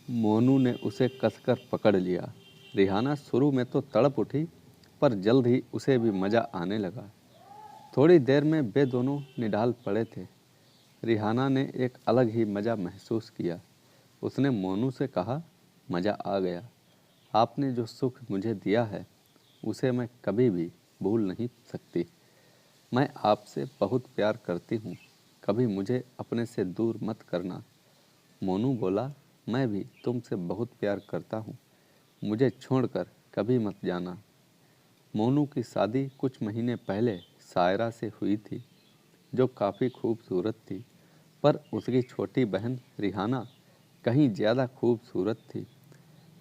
मोनू ने उसे कसकर पकड़ लिया। रिहाना शुरू में तो तड़प उठी, पर जल्द ही उसे भी मज़ा आने लगा। थोड़ी देर में वे दोनों निढाल पड़े थे। रिहाना ने एक अलग ही मज़ा महसूस किया। उसने मोनू से कहा, मज़ा आ गया। आपने जो सुख मुझे दिया है उसे मैं कभी भी भूल नहीं सकती। मैं आपसे बहुत प्यार करती हूँ, कभी मुझे अपने से दूर मत करना। मोनू बोला, मैं भी तुमसे बहुत प्यार करता हूँ, मुझे छोड़कर कभी मत जाना। मोनू की शादी कुछ महीने पहले सायरा से हुई थी, जो काफ़ी खूबसूरत थी, पर उसकी छोटी बहन रिहाना कहीं ज़्यादा खूबसूरत थी।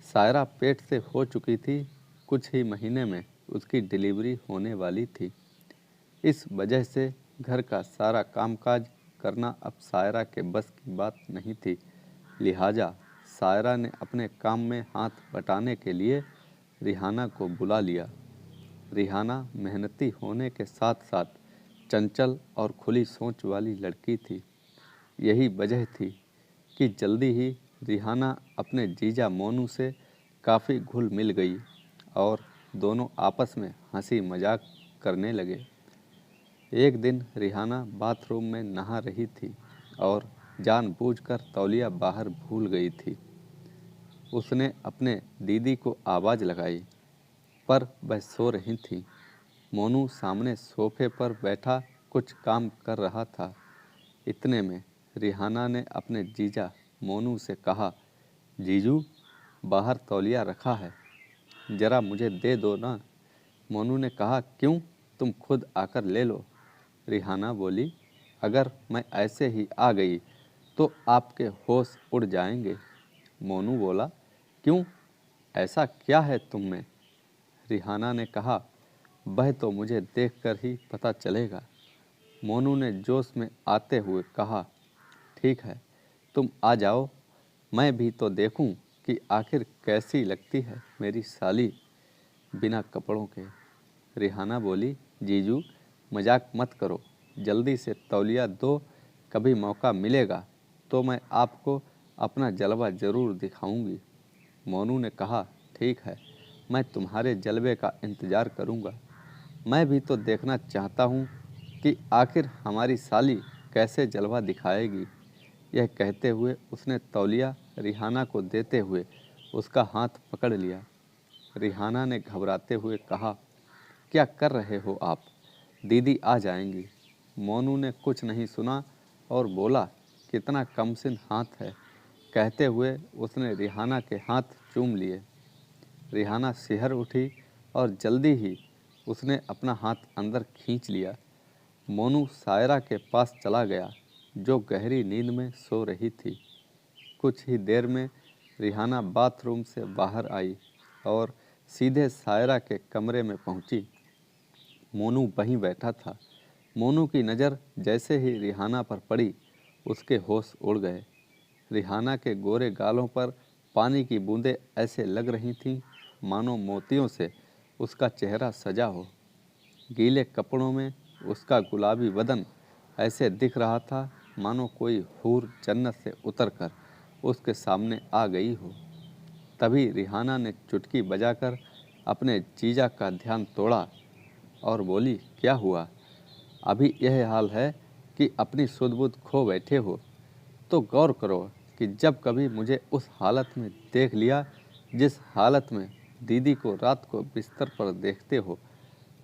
सायरा पेट से हो चुकी थी, कुछ ही महीने में उसकी डिलीवरी होने वाली थी। इस वजह से घर का सारा कामकाज करना अब सायरा के बस की बात नहीं थी। लिहाजा सायरा ने अपने काम में हाथ बटाने के लिए रिहाना को बुला लिया। रिहाना मेहनती होने के साथ साथ चंचल और खुली सोच वाली लड़की थी। यही वजह थी कि जल्दी ही रिहाना अपने जीजा मोनू से काफ़ी घुल मिल गई और दोनों आपस में हंसी मजाक करने लगे। एक दिन रिहाना बाथरूम में नहा रही थी और जानबूझकर तौलिया बाहर भूल गई थी। उसने अपने दीदी को आवाज़ लगाई, पर वह सो रही थी। मोनू सामने सोफे पर बैठा कुछ काम कर रहा था। इतने में रिहाना ने अपने जीजा मोनू से कहा, जीजू, बाहर तौलिया रखा है, ज़रा मुझे दे दो ना। मोनू ने कहा, क्यों, तुम खुद आकर ले लो। रिहाना बोली, अगर मैं ऐसे ही आ गई तो आपके होश उड़ जाएंगे। मोनू बोला, क्यों, ऐसा क्या है तुम में। रिहाना ने कहा, वह तो मुझे देखकर ही पता चलेगा। मोनू ने जोश में आते हुए कहा, ठीक है, तुम आ जाओ, मैं भी तो देखूं कि आखिर कैसी लगती है मेरी साली बिना कपड़ों के। रिहाना बोली, जीजू, मजाक मत करो, जल्दी से तौलिया दो, कभी मौका मिलेगा तो मैं आपको अपना जलवा ज़रूर दिखाऊंगी। मोनू ने कहा, ठीक है, मैं तुम्हारे जलवे का इंतज़ार करूंगा। मैं भी तो देखना चाहता हूँ कि आखिर हमारी साली कैसे जलवा दिखाएगी। यह कहते हुए उसने तौलिया रिहाना को देते हुए उसका हाथ पकड़ लिया। रिहाना ने घबराते हुए कहा, क्या कर रहे हो आप, दीदी आ जाएंगी। मोनू ने कुछ नहीं सुना और बोला, कितना कमसिन हाथ है। कहते हुए उसने रिहाना के हाथ चूम लिए। रिहाना सिहर उठी और जल्दी ही उसने अपना हाथ अंदर खींच लिया। मोनू सायरा के पास चला गया, जो गहरी नींद में सो रही थी। कुछ ही देर में रिहाना बाथरूम से बाहर आई और सीधे सायरा के कमरे में पहुंची। मोनू वहीं बैठा था। मोनू की नज़र जैसे ही रिहाना पर पड़ी, उसके होश उड़ गए। रिहाना के गोरे गालों पर पानी की बूंदें ऐसे लग रही थीं मानो मोतियों से उसका चेहरा सजा हो। गीले कपड़ों में उसका गुलाबी बदन ऐसे दिख रहा था मानो कोई हूर जन्नत से उतरकर उसके सामने आ गई हो। तभी रिहाना ने चुटकी बजाकर अपने जीजा का ध्यान तोड़ा और बोली, क्या हुआ, अभी यह हाल है कि अपनी सुध-बुध खो बैठे हो। तो गौर करो कि जब कभी मुझे उस हालत में देख लिया जिस हालत में दीदी को रात को बिस्तर पर देखते हो,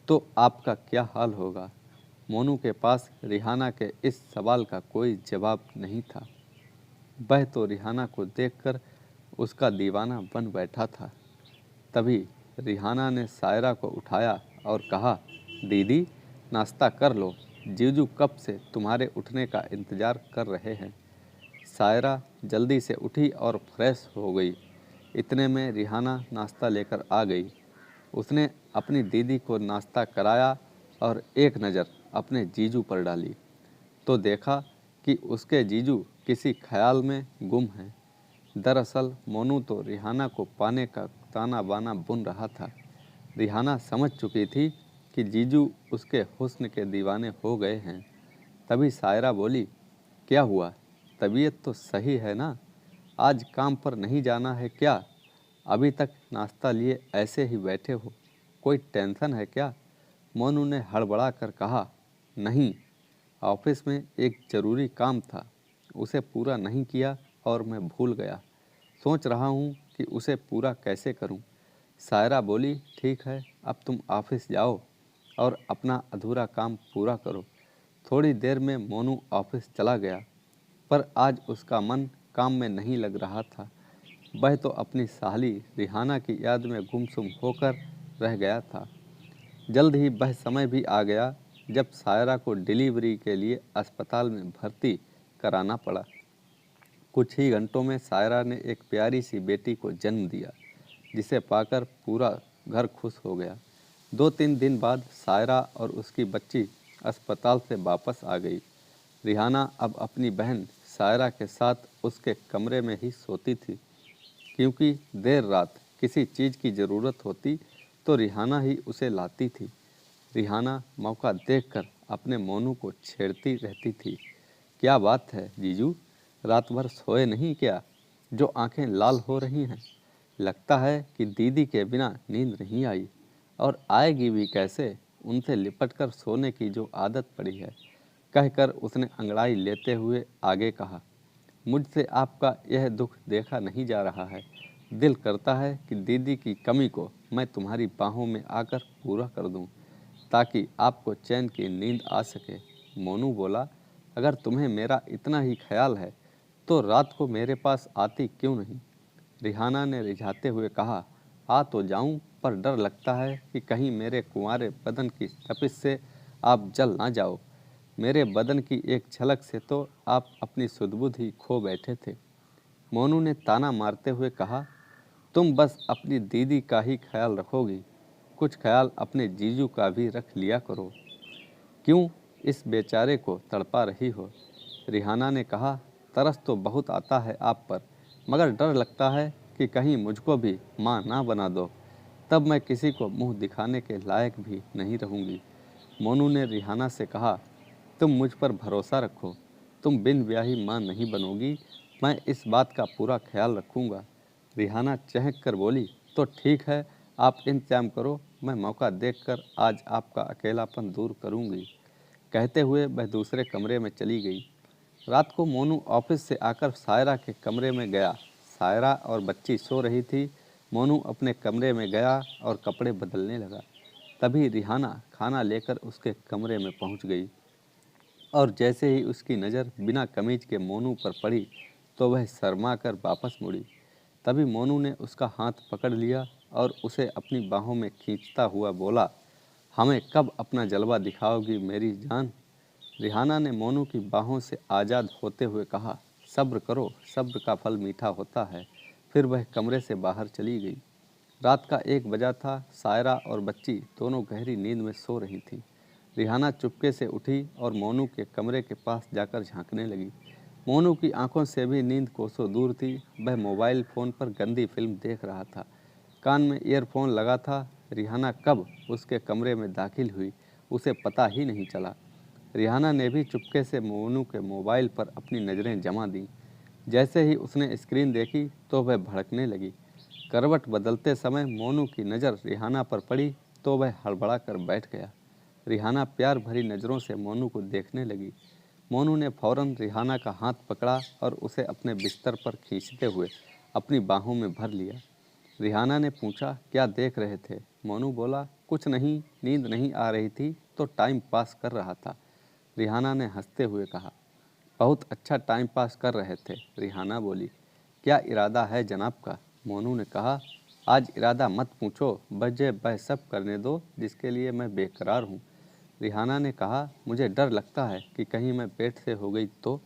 तो आपका क्या हाल होगा। मोनू के पास रिहाना के इस सवाल का कोई जवाब नहीं था। वह तो रिहाना को देखकर उसका दीवाना बन बैठा था। तभी रिहाना ने सायरा को उठाया और कहा, दीदी, नाश्ता कर लो, जीजू कब से तुम्हारे उठने का इंतज़ार कर रहे हैं। सायरा जल्दी से उठी और फ्रेश हो गई। इतने में रिहाना नाश्ता लेकर आ गई। उसने अपनी दीदी को नाश्ता कराया और एक नज़र अपने जीजू पर डाली तो देखा कि उसके जीजू किसी ख्याल में गुम हैं। दरअसल मोनू तो रिहाना को पाने का ताना बाना बुन रहा था। रिहाना समझ चुकी थी कि जीजू उसके हुस्न के दीवाने हो गए हैं। तभी सायरा बोली, क्या हुआ, तबीयत तो सही है ना, आज काम पर नहीं जाना है क्या? अभी तक नाश्ता लिए ऐसे ही बैठे हो, कोई टेंशन है क्या? मोनू ने हड़बड़ा कर कहा, नहीं, ऑफिस में एक ज़रूरी काम था, उसे पूरा नहीं किया और मैं भूल गया। सोच रहा हूँ कि उसे पूरा कैसे करूँ। सायरा बोली, ठीक है, अब तुम ऑफिस जाओ और अपना अधूरा काम पूरा करो। थोड़ी देर में मोनू ऑफिस चला गया, पर आज उसका मन काम में नहीं लग रहा था। वह तो अपनी साली रिहाना की याद में गुमसुम होकर रह गया था। जल्द ही वह समय भी आ गया जब सायरा को डिलीवरी के लिए अस्पताल में भर्ती कराना पड़ा। कुछ ही घंटों में सायरा ने एक प्यारी सी बेटी को जन्म दिया, जिसे पाकर पूरा घर खुश हो गया। 2-3 दिन बाद सायरा और उसकी बच्ची अस्पताल से वापस आ गई। रिहाना अब अपनी बहन सायरा के साथ उसके कमरे में ही सोती थी, क्योंकि देर रात किसी चीज़ की ज़रूरत होती तो रिहाना ही उसे लाती थी। रिहाना मौका देखकर अपने मोनू को छेड़ती रहती थी। क्या बात है जीजू, रात भर सोए नहीं क्या, जो आंखें लाल हो रही हैं? लगता है कि दीदी के बिना नींद नहीं आई, और आएगी भी कैसे, उनसे लिपटकर सोने की जो आदत पड़ी है। कहकर उसने अंगड़ाई लेते हुए आगे कहा, मुझसे आपका यह दुख देखा नहीं जा रहा है। दिल करता है कि दीदी की कमी को मैं तुम्हारी बाहों में आकर पूरा कर दूं, ताकि आपको चैन की नींद आ सके। मोनू बोला, अगर तुम्हें मेरा इतना ही ख्याल है तो रात को मेरे पास आती क्यों नहीं? रिहाना ने रिझाते हुए कहा, आ तो जाऊं, पर डर लगता है कि कहीं मेरे कुंवारे बदन की तपिश से आप जल ना जाओ। मेरे बदन की एक झलक से तो आप अपनी सुध-बुध ही खो बैठे थे। मोनू ने ताना मारते हुए कहा, तुम बस अपनी दीदी का ही ख्याल रखोगी, कुछ ख्याल अपने जीजू का भी रख लिया करो। क्यों इस बेचारे को तड़पा रही हो? रिहाना ने कहा, तरस तो बहुत आता है आप पर, मगर डर लगता है कि कहीं मुझको भी माँ ना बना दो, तब मैं किसी को मुंह दिखाने के लायक भी नहीं रहूँगी। मोनू ने रिहाना से कहा, तुम मुझ पर भरोसा रखो, तुम बिन ब्याही माँ नहीं बनोगी, मैं इस बात का पूरा ख्याल रखूँगा। रिहाना चहक कर बोली, तो ठीक है, आप इंतजाम करो, मैं मौका देखकर आज आपका अकेलापन दूर करूँगी। कहते हुए वह दूसरे कमरे में चली गई। रात को मोनू ऑफिस से आकर सायरा के कमरे में गया। सायरा और बच्ची सो रही थी। मोनू अपने कमरे में गया और कपड़े बदलने लगा। तभी रिहाना खाना लेकर उसके कमरे में पहुंच गई, और जैसे ही उसकी नज़र बिना कमीज के मोनू पर पड़ी तो वह शर्मा कर वापस मुड़ी। तभी मोनू ने उसका हाथ पकड़ लिया और उसे अपनी बाहों में खींचता हुआ बोला, हमें कब अपना जलवा दिखाओगी मेरी जान? रिहाना ने मोनू की बाहों से आज़ाद होते हुए कहा, सब्र करो, सब्र का फल मीठा होता है। फिर वह कमरे से बाहर चली गई। रात का 1 बजा था। सायरा और बच्ची दोनों गहरी नींद में सो रही थीं। रिहाना चुपके से उठी और मोनू के कमरे के पास जाकर झांकने लगी। मोनू की आंखों से भी नींद कोसों दूर थी। वह मोबाइल फ़ोन पर गंदी फिल्म देख रहा था। कान में ईयरफोन लगा था। रिहाना कब उसके कमरे में दाखिल हुई, उसे पता ही नहीं चला। रिहाना ने भी चुपके से मोनू के मोबाइल पर अपनी नज़रें जमा दीं। जैसे ही उसने स्क्रीन देखी तो वह भड़कने लगी। करवट बदलते समय मोनू की नज़र रिहाना पर पड़ी तो वह हड़बड़ा कर बैठ गया। रिहाना प्यार भरी नज़रों से मोनू को देखने लगी। मोनू ने फौरन रिहाना का हाथ पकड़ा और उसे अपने बिस्तर पर खींचते हुए अपनी बाहों में भर लिया। रिहाना ने पूछा, क्या देख रहे थे? मोनू बोला, कुछ नहीं, नींद नहीं आ रही थी तो टाइम पास कर रहा था। रिहाना ने हंसते हुए कहा, बहुत अच्छा टाइम पास कर रहे थे। रिहाना बोली, क्या इरादा है जनाब का? मोनू ने कहा, आज इरादा मत पूछो, बजे वह सब करने दो जिसके लिए मैं बेकरार हूँ। रिहाना ने कहा, मुझे डर लगता है कि कहीं मैं पेट से हो गई तो।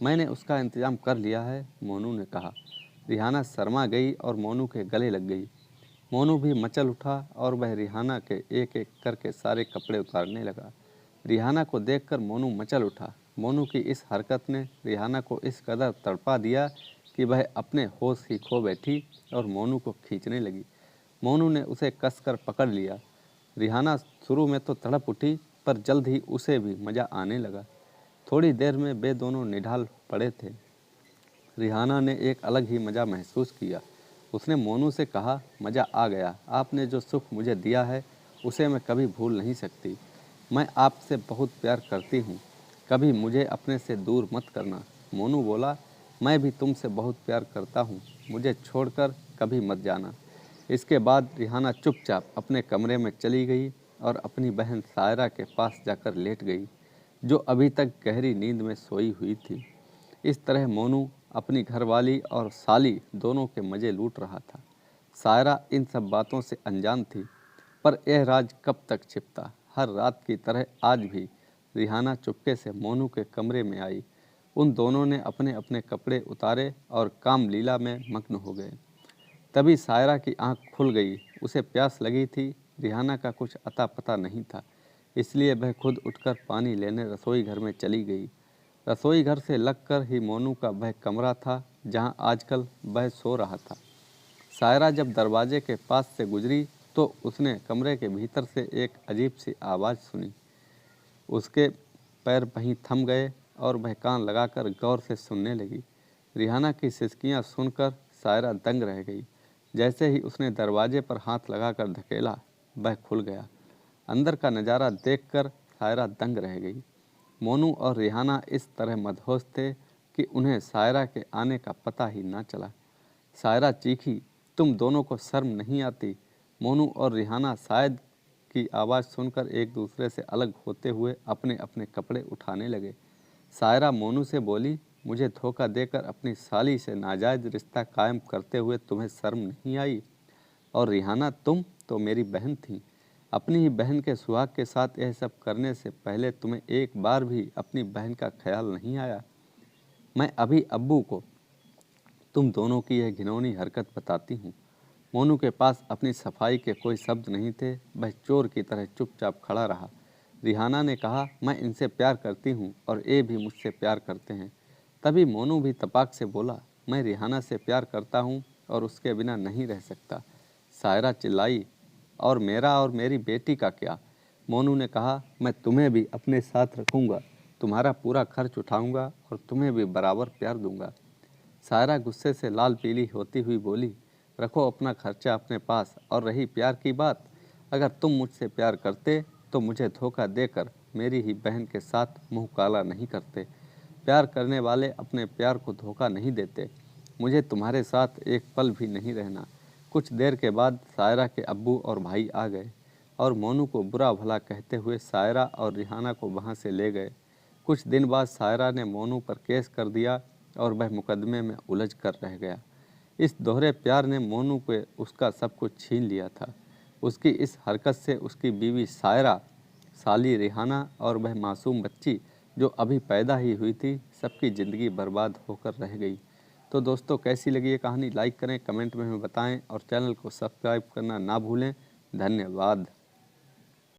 मैंने उसका इंतज़ाम कर लिया है, मोनू ने कहा। रिहाना शर्मा गई और मोनू के गले लग गई। मोनू भी मचल उठा और वह रिहाना के एक एक करके सारे कपड़े उतारने लगा। रिहाना को देखकर मोनू मचल उठा। मोनू की इस हरकत ने रिहाना को इस कदर तड़पा दिया कि वह अपने होश ही खो बैठी और मोनू को खींचने लगी। मोनू ने उसे कसकर पकड़ लिया। रिहाना शुरू में तो तड़प उठी, पर जल्द ही उसे भी मज़ा आने लगा। थोड़ी देर में वे दोनों निढाल पड़े थे। रिहाना ने एक अलग ही मज़ा महसूस किया। उसने मोनू से कहा, मज़ा आ गया, आपने जो सुख मुझे दिया है उसे मैं कभी भूल नहीं सकती। मैं आपसे बहुत प्यार करती हूँ, कभी मुझे अपने से दूर मत करना। मोनू बोला, मैं भी तुमसे बहुत प्यार करता हूँ, मुझे छोड़कर कभी मत जाना। इसके बाद रिहाना चुपचाप अपने कमरे में चली गई और अपनी बहन सायरा के पास जाकर लेट गई, जो अभी तक गहरी नींद में सोई हुई थी। इस तरह मोनू अपनी घरवाली और साली दोनों के मज़े लूट रहा था। सायरा इन सब बातों से अनजान थी, पर यह राज कब तक छिपता। हर रात की तरह आज भी रिहाना चुपके से मोनू के कमरे में आई। उन दोनों ने अपने अपने कपड़े उतारे और काम लीला में मग्न हो गए। तभी सायरा की आंख खुल गई। उसे प्यास लगी थी। रिहाना का कुछ अता पता नहीं था, इसलिए वह खुद उठकर पानी लेने रसोई घर में चली गई। रसोई घर से लगकर ही मोनू का वह कमरा था जहां आजकल वह सो रहा था। सायरा जब दरवाजे के पास से गुजरी तो उसने कमरे के भीतर से एक अजीब सी आवाज़ सुनी। उसके पैर वहीं थम गए और वह कान लगाकर गौर से सुनने लगी। रिहाना की सिसकियां सुनकर सायरा दंग रह गई। जैसे ही उसने दरवाजे पर हाथ लगाकर धकेला, वह खुल गया। अंदर का नज़ारा देखकर सायरा दंग रह गई। मोनू और रिहाना इस तरह मदहोश थे कि उन्हें सायरा के आने का पता ही ना चला। सायरा चीखी, तुम दोनों को शर्म नहीं आती? मोनू और रिहाना शायद की आवाज़ सुनकर एक दूसरे से अलग होते हुए अपने अपने कपड़े उठाने लगे। सायरा मोनू से बोली, मुझे धोखा देकर अपनी साली से नाजायज़ रिश्ता कायम करते हुए तुम्हें शर्म नहीं आई? और रिहाना, तुम तो मेरी बहन थी। अपनी ही बहन के सुहाग के साथ यह सब करने से पहले तुम्हें एक बार भी अपनी बहन का ख्याल नहीं आया? मैं अभी अब्बू को तुम दोनों की यह घिनौनी हरकत बताती हूँ। मोनू के पास अपनी सफाई के कोई शब्द नहीं थे। वह चोर की तरह चुपचाप खड़ा रहा। रिहाना ने कहा, मैं इनसे प्यार करती हूँ और ये भी मुझसे प्यार करते हैं। तभी मोनू भी तपाक से बोला, मैं रिहाना से प्यार करता हूँ और उसके बिना नहीं रह सकता। सायरा चिल्लाई, और मेरा और मेरी बेटी का क्या? मोनू ने कहा, मैं तुम्हें भी अपने साथ रखूँगा, तुम्हारा पूरा खर्च उठाऊँगा और तुम्हें भी बराबर प्यार दूँगा। सायरा गुस्से से लाल पीली होती हुई बोली, रखो अपना खर्चा अपने पास, और रही प्यार की बात, अगर तुम मुझसे प्यार करते तो मुझे धोखा देकर मेरी ही बहन के साथ मुंह काला नहीं करते। प्यार करने वाले अपने प्यार को धोखा नहीं देते। मुझे तुम्हारे साथ एक पल भी नहीं रहना। कुछ देर के बाद सायरा के अब्बू और भाई आ गए और मोनू को बुरा भला कहते हुए सायरा और रिहाना को वहाँ से ले गए। कुछ दिन बाद सायरा ने मोनू पर केस कर दिया और वह मुकदमे में उलझ कर रह गया। इस दोहरे प्यार ने मोनू को उसका सब कुछ छीन लिया था। उसकी इस हरकत से उसकी बीवी सायरा, साली रिहाना और वह मासूम बच्ची जो अभी पैदा ही हुई थी, सबकी ज़िंदगी बर्बाद होकर रह गई। तो दोस्तों, कैसी लगी ये कहानी? लाइक करें, कमेंट में हमें बताएं और चैनल को सब्सक्राइब करना ना भूलें। धन्यवाद।